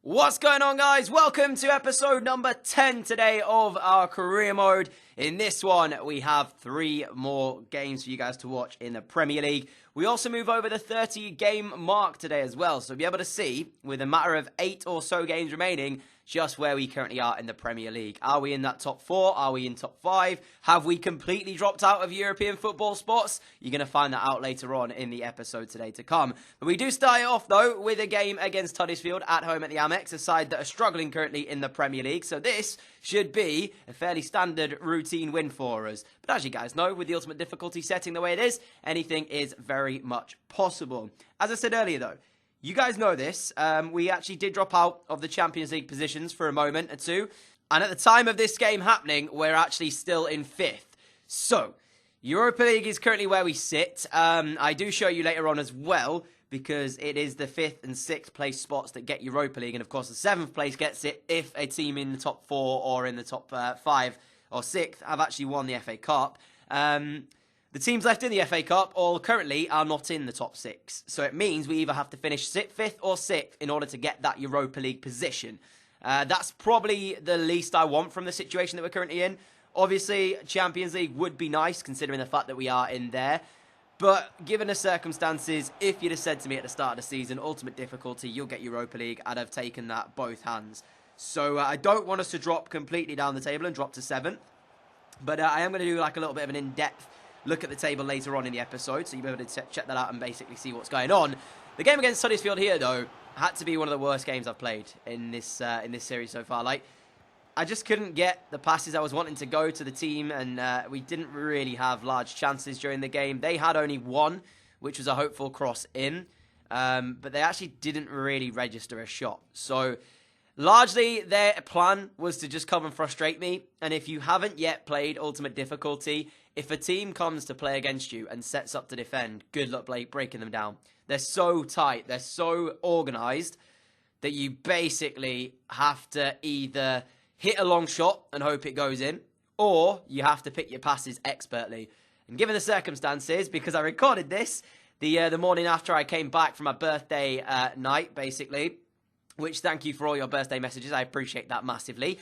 What's going on, guys? Welcome to episode number 10 today of our career mode. In this one, we have 3 more games for you guys to watch in the Premier League. We also move over the 30-game mark today as well, so you'll be able to see, with a matter of 8 or so games remaining, just where we currently are in the Premier League. Are we in that top 4? Are we in top 5? Have we completely dropped out of European football spots? You're going to find that out later on in the episode today to come. But we do start it off, though, with a game against Huddersfield at home at the Amex, a side that are struggling currently in the Premier League. So this should be a fairly standard routine win for us. But as you guys know, with the ultimate difficulty setting the way it is, anything is very much possible. As I said earlier, though, you guys know this. We actually did drop out of the Champions League positions for a moment or two. And at the time of this game happening, we're actually still in 5th. So, Europa League is currently where we sit. I do show you later on as well, because it is the 5th and 6th place spots that get Europa League. And of course, the 7th place gets it if a team in the top 4 or in the top 5 or 6th have actually won the FA Cup. The teams left in the FA Cup all currently are not in the top 6. So it means we either have to finish 5th or 6th in order to get that Europa League position. That's probably the least I want from the situation that we're currently in. Obviously, Champions League would be nice considering the fact that we are in there. But given the circumstances, if you'd have said to me at the start of the season, ultimate difficulty, you'll get Europa League, I'd have taken that both hands. So I don't want us to drop completely down the table and drop to 7th. But I am going to do like a little bit of an in-depth look at the table later on in the episode, so you'll be able to check that out and basically see what's going on. The game against Huddersfield here, though, had to be one of the worst games I've played in this series so far. Like, I just couldn't get the passes I was wanting to go to the team, and we didn't really have large chances during the game. They had only one, which was a hopeful cross in, but they actually didn't really register a shot. So, largely, their plan was to just come and frustrate me, and if you haven't yet played Ultimate Difficulty, if a team comes to play against you and sets up to defend, good luck breaking them down. They're so tight, they're so organised, that you basically have to either hit a long shot and hope it goes in, or you have to pick your passes expertly. And given the circumstances, because I recorded this the morning after I came back from my birthday night, basically, which thank you for all your birthday messages, I appreciate that massively.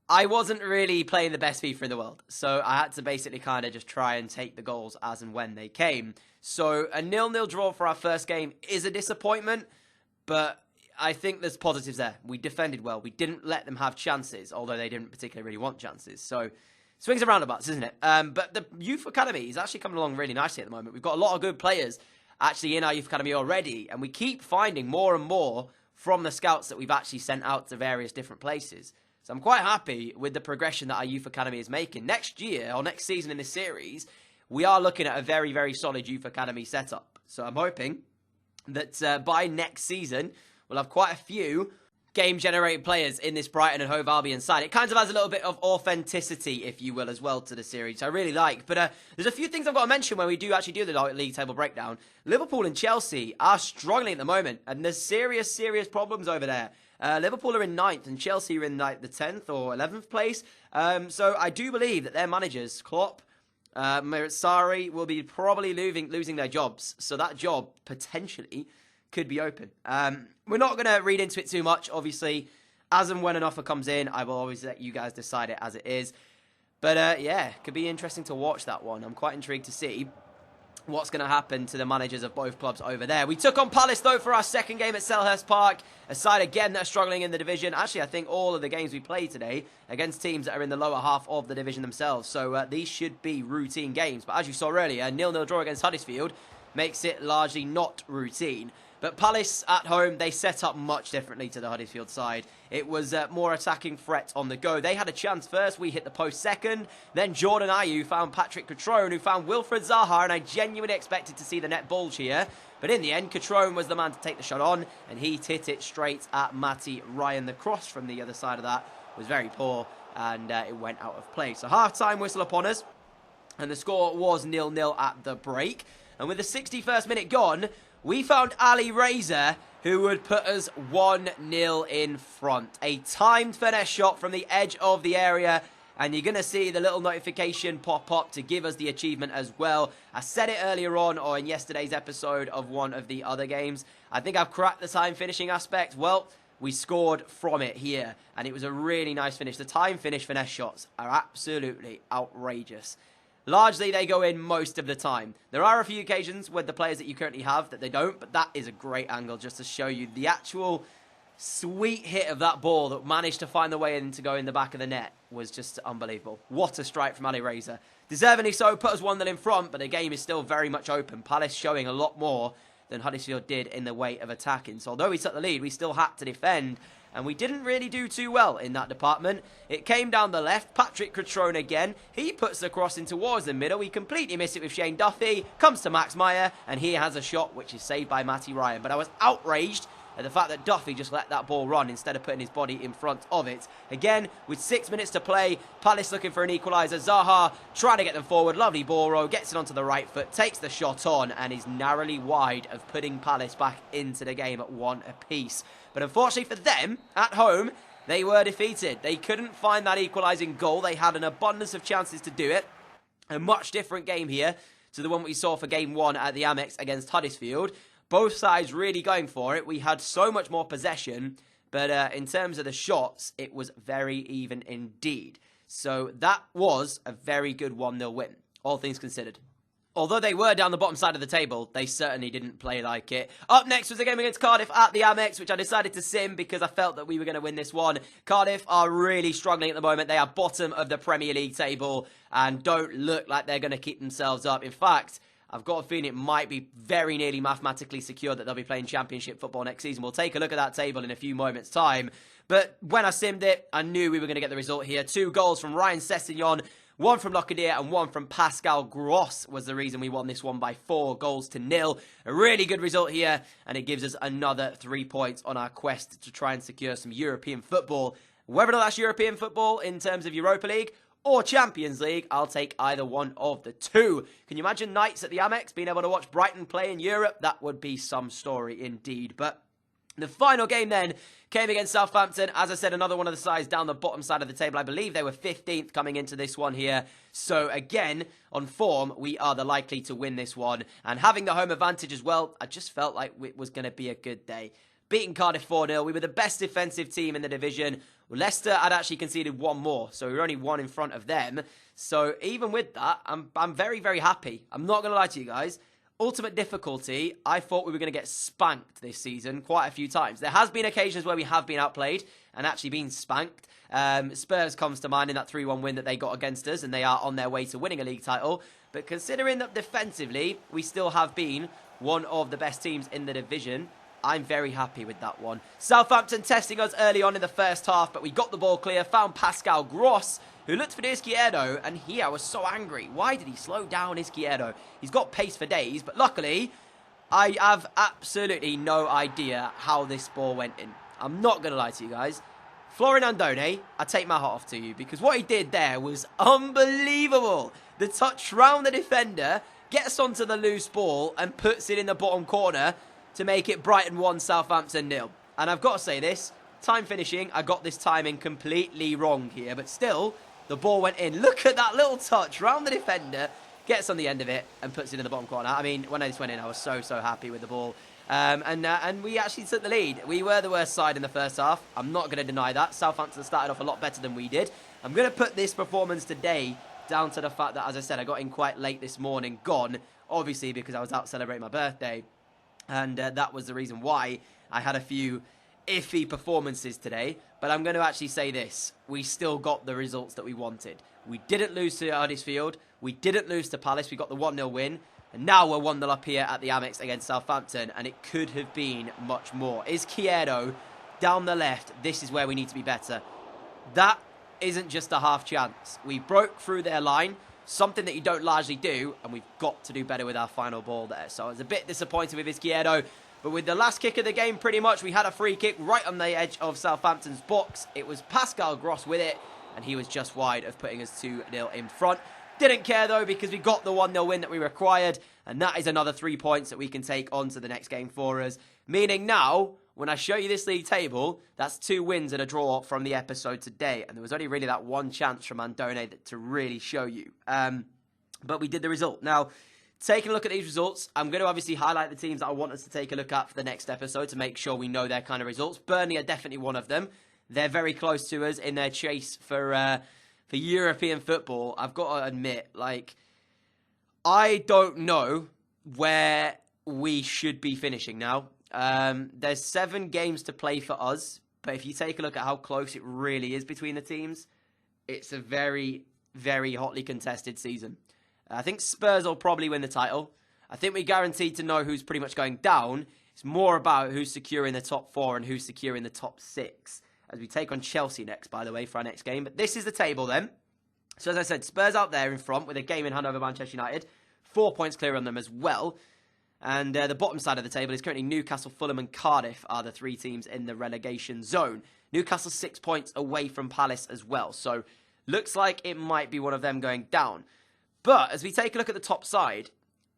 I wasn't really playing the best FIFA in the world, so I had to basically kind of just try and take the goals as and when they came. So a 0-0 draw for our first game is a disappointment, but I think there's positives there. We defended well. We didn't let them have chances, although they didn't particularly really want chances. So swings and roundabouts, isn't it? But the Youth Academy is actually coming along really nicely at the moment. We've got a lot of good players actually in our Youth Academy already, and we keep finding more and more from the scouts that we've actually sent out to various different places. So I'm quite happy with the progression that our Youth Academy is making. Next year, or next season in this series, we are looking at a very, very solid Youth Academy setup. So I'm hoping that by next season, we'll have quite a few game-generated players in this Brighton and Hove Albion side. It kind of has a little bit of authenticity, if you will, as well to the series. I really like. But there's a few things I've got to mention when we do actually do the league table breakdown. Liverpool and Chelsea are struggling at the moment, and there's serious, serious problems over there. Liverpool are in 9th and Chelsea are in like the 10th or 11th place. So I do believe that their managers, Klopp, Sarri, will be probably losing their jobs. So that job potentially could be open. We're not going to read into it too much, obviously. As and when an offer comes in, I will always let you guys decide it as it is. But yeah, could be interesting to watch that one. I'm quite intrigued to see what's going to happen to the managers of both clubs over there. We took on Palace, though, for our second game at Selhurst Park. A side, again, that are struggling in the division. Actually, I think all of the games we played today against teams that are in the lower half of the division themselves. So these should be routine games. But as you saw earlier, a 0-0 draw against Huddersfield makes it largely not routine. But Palace at home, they set up much differently to the Huddersfield side. It was more attacking threat on the go. They had a chance first. We hit the post second. Then Jordan Ayew found Patrick Cutrone, who found Wilfred Zaha, and I genuinely expected to see the net bulge here. But in the end, Cutrone was the man to take the shot on, and he hit it straight at Matty Ryan. The cross from the other side of that was very poor, and it went out of play. So half-time whistle upon us, and the score was 0-0 at the break. And with the 61st minute gone, we found Ali Razor, who would put us 1-0 in front. A timed finesse shot from the edge of the area, and you're going to see the little notification pop up to give us the achievement as well. I said it earlier on, or in yesterday's episode of one of the other games. I think I've cracked the time finishing aspect. Well, we scored from it here, and it was a really nice finish. The time finish finesse shots are absolutely outrageous. Largely, they go in most of the time. There are a few occasions with the players that you currently have that they don't, but that is a great angle just to show you the actual sweet hit of that ball that managed to find the way in to go in the back of the net was just unbelievable. What a strike from Ali Reza. Deservingly so, put us 1-0 in front, but the game is still very much open. Palace showing a lot more than Huddersfield did in the way of attacking. So although we took the lead, we still had to defend, and we didn't really do too well in that department. It came down the left. Patrick Cutrone again. He puts the cross in towards the middle. We completely miss it with Shane Duffy. Comes to Max Meyer, and he has a shot which is saved by Matty Ryan. But I was outraged at the fact that Duffy just let that ball run instead of putting his body in front of it. Again, with 6 minutes to play, Palace looking for an equaliser. Zaha trying to get them forward. Lovely ball roll. Gets it onto the right foot. Takes the shot on and is narrowly wide of putting Palace back into the game at 1 apiece. But unfortunately for them, at home, they were defeated. They couldn't find that equalising goal. They had an abundance of chances to do it. A much different game here to the one we saw for Game 1 at the Amex against Huddersfield. Both sides really going for it. We had so much more possession, but in terms of the shots, it was very even indeed. So that was a very good 1-0 win, all things considered. Although they were down the bottom side of the table, they certainly didn't play like it. Up next was a game against Cardiff at the Amex, which I decided to sim because I felt that we were going to win this one. Cardiff are really struggling at the moment. They are bottom of the Premier League table and don't look like they're going to keep themselves up. In fact, I've got a feeling it might be very nearly mathematically secure that they'll be playing Championship football next season. We'll take a look at that table in a few moments' time. But when I simmed it, I knew we were going to get the result here. 2 goals from Ryan Sessegnon, 1 from Lockadier and 1 from Pascal Gross was the reason we won this one by 4-0. A really good result here, and it gives us another 3 points on our quest to try and secure some European football. Whether or not that's European football in terms of Europa League or Champions League, I'll take either one of the two. Can you imagine nights at the Amex being able to watch Brighton play in Europe? That would be some story indeed. But the final game then came against Southampton. As I said, another one of the sides down the bottom side of the table. I believe they were 15th coming into this one here. So again, on form, we are the likely to win this one. And having the home advantage as well, I just felt like it was going to be a good day. Beating Cardiff 4-0. We were the best defensive team in the division. Leicester had actually conceded 1 more, so we were only 1 in front of them. So even with that, I'm very, very happy. I'm not going to lie to you guys. Ultimate difficulty, I thought we were going to get spanked this season quite a few times. There has been occasions where we have been outplayed and actually been spanked. Spurs comes to mind in that 3-1 win that they got against us, and they are on their way to winning a league title. But considering that defensively, we still have been one of the best teams in the division, I'm very happy with that one. Southampton testing us early on in the first half, but we got the ball clear, found Pascal Gross, who looked for Izquierdo, and here I was so angry. Why did he slow down Izquierdo? He's got pace for days, but luckily, I have absolutely no idea how this ball went in. I'm not going to lie to you guys. Florin Andone, I take my hat off to you, because what he did there was unbelievable. The touch round the defender, gets onto the loose ball, and puts it in the bottom corner to make it Brighton 1, Southampton 0. And I've got to say this, time finishing, I got this timing completely wrong here, but still, the ball went in. Look at that little touch round the defender, gets on the end of it, and puts it in the bottom corner. I mean, when this went in, I was so happy with the ball. And we actually took the lead. We were the worst side in the first half. I'm not going to deny that. Southampton started off a lot better than we did. I'm going to put this performance today down to the fact that, as I said, I got in quite late this morning, gone, obviously because I was out celebrating my birthday. And that was the reason why I had a few iffy performances today. But I'm going to actually say this. We still got the results that we wanted. We didn't lose to Huddersfield. We didn't lose to Palace. We got the 1-0 win. And now we're 1-0 up here at the Amex against Southampton. And it could have been much more. Izquierdo down the left. This is where we need to be better. That isn't just a half chance. We broke through their line. Something that you don't largely do, and we've got to do better with our final ball there. So I was a bit disappointed with Izquierdo, but with the last kick of the game, pretty much, we had a free kick right on the edge of Southampton's box. It was Pascal Gross with it, and he was just wide of putting us 2-0 in front. Didn't care, though, because we got the 1-0 win that we required, and that is another 3 points that we can take on to the next game for us. Meaning now, when I show you this league table, that's 2 wins and a draw from the episode today. And there was only really that one chance from Andone to really show you. But we did the result. Now, taking a look at these results, I'm going to obviously highlight the teams that I want us to take a look at for the next episode to make sure we know their kind of results. Burnley are definitely one of them. They're very close to us in their chase for European football. I've got to admit, like, I don't know where we should be finishing now. There's 7 games to play for us, but if you take a look at how close it really is between the teams, it's a very, very hotly contested season. I think Spurs will probably win the title. I think we're guaranteed to know who's pretty much going down. It's more about who's securing the top 4 and who's securing the top 6. As we take on Chelsea next, by the way, for our next game. But this is the table then. So as I said, Spurs out there in front with a game in hand over Manchester United. 4 points clear on them as well. And the bottom side of the table is currently Newcastle, Fulham and Cardiff are the 3 teams in the relegation zone. Newcastle 6 points away from Palace as well. So looks like it might be one of them going down. But as we take a look at the top side,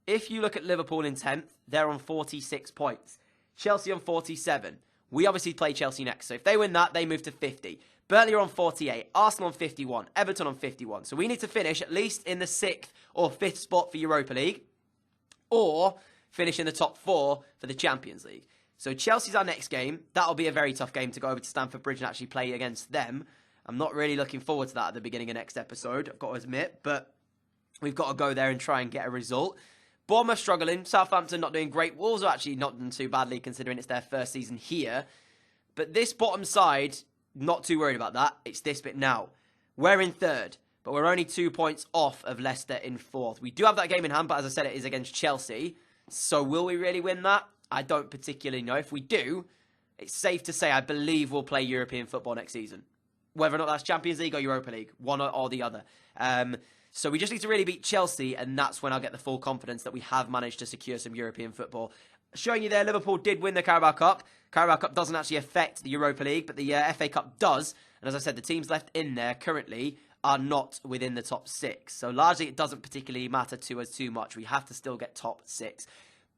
if you look at Liverpool in 10th, they're on 46 points. Chelsea on 47. We obviously play Chelsea next, so if they win that, they move to 50. Burnley are on 48, Arsenal on 51, Everton on 51. So we need to finish at least in the 6th or 5th spot for Europa League, or finish in the top 4 for the Champions League. So Chelsea's our next game. That'll be a very tough game to go over to Stamford Bridge and actually play against them. I'm not really looking forward to that at the beginning of next episode, I've got to admit, but we've got to go there and try and get a result. Bournemouth struggling, Southampton not doing great. Wolves are actually not doing too badly considering it's their first season here. But this bottom side, not too worried about that. It's this bit now. We're in 3rd, but we're only 2 points off of Leicester in 4th. We do have that game in hand, but as I said, it is against Chelsea. So will we really win that? I don't particularly know. If we do, it's safe to say I believe we'll play European football next season. Whether or not that's Champions League or Europa League, one or the other. So we just need to really beat Chelsea, and that's when I'll get the full confidence that we have managed to secure some European football. Showing you there, Liverpool did win the Carabao Cup. Carabao Cup doesn't actually affect the Europa League, but the FA Cup does. And as I said, the teams left in there currently are not within the top 6. So largely it doesn't particularly matter to us too much. We have to still get top 6.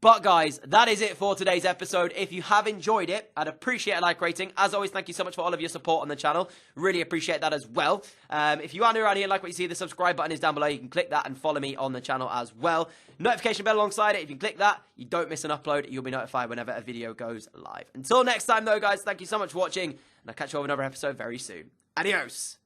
But guys, that is it for today's episode. If you have enjoyed it, I'd appreciate a like rating. As always, thank you so much for all of your support on the channel. Really appreciate that as well. If you are new around here and like what you see, the subscribe button is down below. You can click that and follow me on the channel as well. Notification bell alongside it. If you click that, you don't miss an upload. You'll be notified whenever a video goes live. Until next time though, guys, thank you so much for watching. And I'll catch you on another episode very soon. Adios.